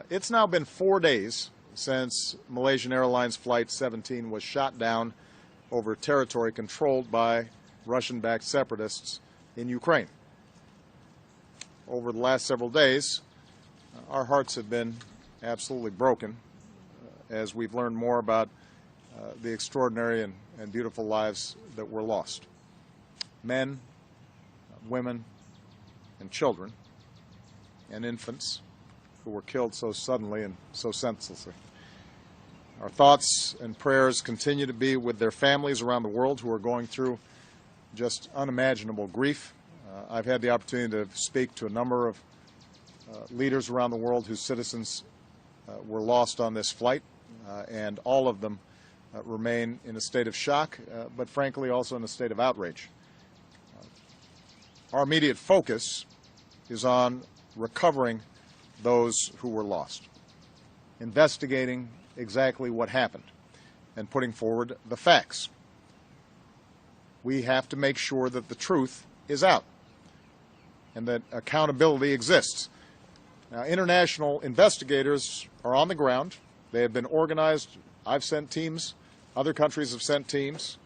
It's now been 4 days since Malaysian Airlines Flight 17 was shot down over territory controlled by Russian-backed separatists in Ukraine. Over the last several days, our hearts have been absolutely broken as we've learned more about the extraordinary and beautiful lives that were lost. Men, women, and children, and infants who were killed so suddenly and so senselessly. Our thoughts and prayers continue to be with their families around the world who are going through just unimaginable grief. I've had the opportunity to speak to a number of leaders around the world whose citizens were lost on this flight, and all of them remain in a state of shock, but frankly also in a state of outrage. Our immediate focus is on recovering those who were lost, investigating exactly what happened, and putting forward the facts. We have to make sure that the truth is out and that accountability exists. Now, international investigators are on the ground. They have been organized. I've sent teams. Other countries have sent teams.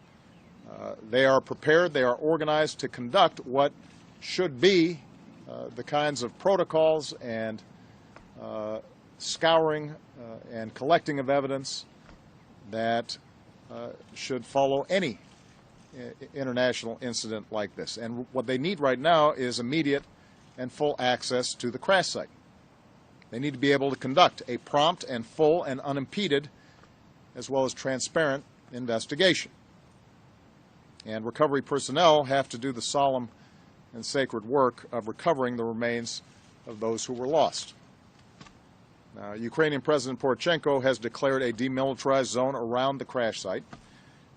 They are prepared. They are organized to conduct what should be the kinds of protocols and scouring and collecting of evidence that should follow any international incident like this. And what they need right now is immediate and full access to the crash site. They need to be able to conduct a prompt and full and unimpeded, as well as transparent, investigation. And recovery personnel have to do the solemn and sacred work of recovering the remains of those who were lost. Now, Ukrainian President Poroshenko has declared a demilitarized zone around the crash site.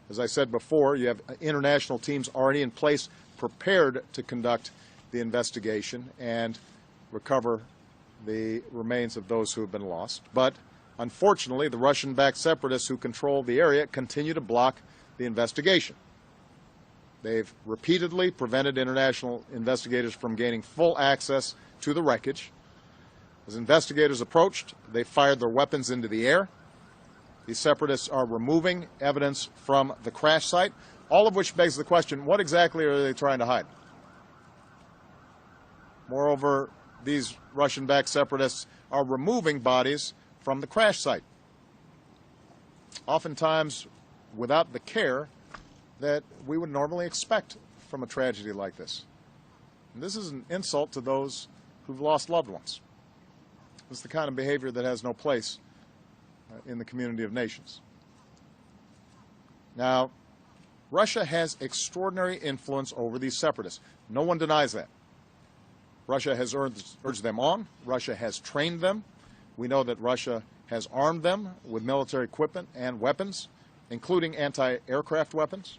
As I said before, you have international teams already in place prepared to conduct the investigation and recover the remains of those who have been lost. But unfortunately, the Russian-backed separatists who control the area continue to block the investigation. They've repeatedly prevented international investigators from gaining full access to the wreckage. As investigators approached, they fired their weapons into the air. These separatists are removing evidence from the crash site, all of which begs the question, what exactly are they trying to hide? Moreover, these Russian-backed separatists are removing bodies from the crash site, oftentimes without the care that we would normally expect from a tragedy like this. And this is an insult to those who've lost loved ones. This is the kind of behavior that has no place in the community of nations. Now, Russia has extraordinary influence over these separatists. No one denies that. Russia has urged them on. Russia has trained them. We know that Russia has armed them with military equipment and weapons, including anti-aircraft weapons.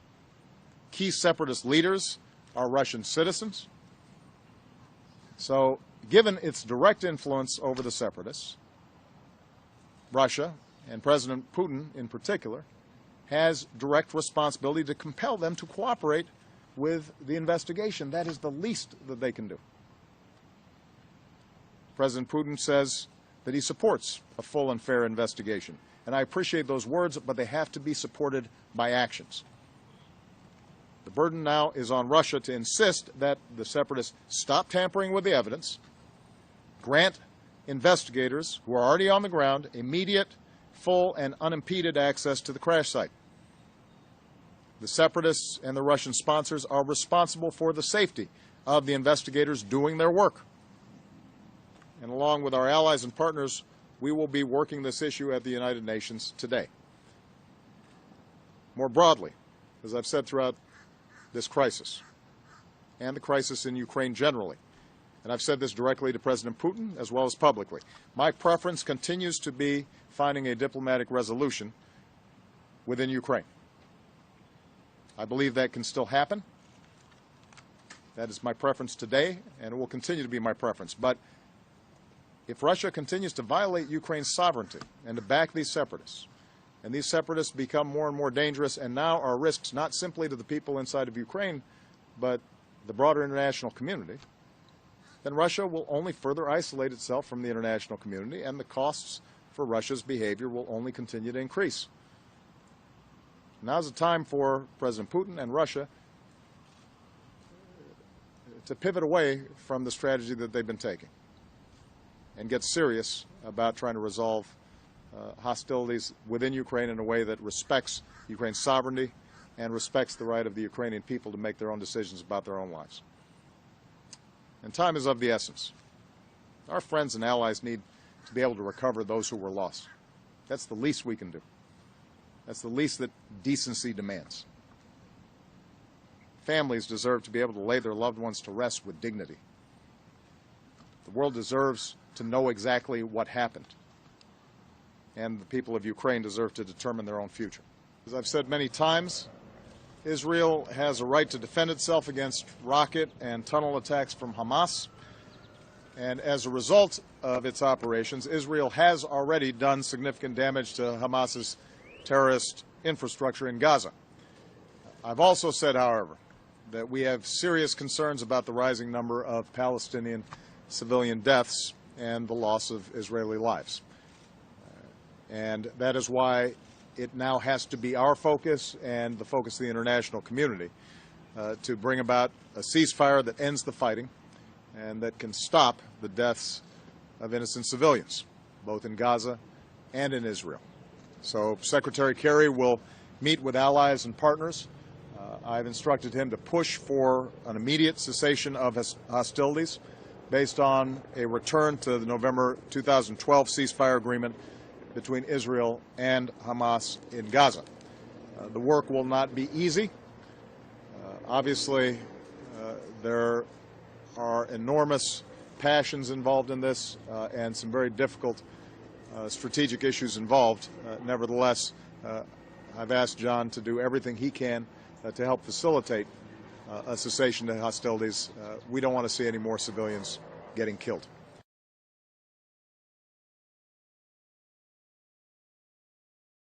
Key separatist leaders are Russian citizens. So, given its direct influence over the separatists, Russia, and President Putin in particular, has direct responsibility to compel them to cooperate with the investigation. That is the least that they can do. President Putin says that he supports a full and fair investigation. And I appreciate those words, but they have to be supported by actions. The burden now is on Russia to insist that the separatists stop tampering with the evidence, grant investigators who are already on the ground immediate, full, and unimpeded access to the crash site. The separatists and the Russian sponsors are responsible for the safety of the investigators doing their work. And along with our allies and partners, we will be working this issue at the United Nations today. More broadly, as I've said throughout this crisis, and the crisis in Ukraine generally, and I've said this directly to President Putin as well as publicly, my preference continues to be finding a diplomatic resolution within Ukraine. I believe that can still happen. That is my preference today, and it will continue to be my preference. But if Russia continues to violate Ukraine's sovereignty and to back these separatists, and these separatists become more and more dangerous and now are risks not simply to the people inside of Ukraine, but the broader international community, then Russia will only further isolate itself from the international community, and the costs for Russia's behavior will only continue to increase. Now's the time for President Putin and Russia to pivot away from the strategy that they've been taking and get serious about trying to resolve hostilities within Ukraine in a way that respects Ukraine's sovereignty and respects the right of the Ukrainian people to make their own decisions about their own lives. And time is of the essence. Our friends and allies need to be able to recover those who were lost. That's the least we can do. That's the least that decency demands. Families deserve to be able to lay their loved ones to rest with dignity. The world deserves to know exactly what happened. And the people of Ukraine deserve to determine their own future. As I've said many times, Israel has a right to defend itself against rocket and tunnel attacks from Hamas. And as a result of its operations, Israel has already done significant damage to Hamas's terrorist infrastructure in Gaza. I've also said, however, that we have serious concerns about the rising number of Palestinian civilian deaths and the loss of Israeli lives. And that is why it now has to be our focus and the focus of the international community to bring about a ceasefire that ends the fighting and that can stop the deaths of innocent civilians, both in Gaza and in Israel. So Secretary Kerry will meet with allies and partners. I've instructed him to push for an immediate cessation of hostilities based on a return to the November 2012 ceasefire agreement between Israel and Hamas in Gaza. The work will not be easy. Obviously, there are enormous passions involved in this and some very difficult strategic issues involved. Nevertheless, I've asked John to do everything he can to help facilitate a cessation to hostilities. We don't want to see any more civilians getting killed.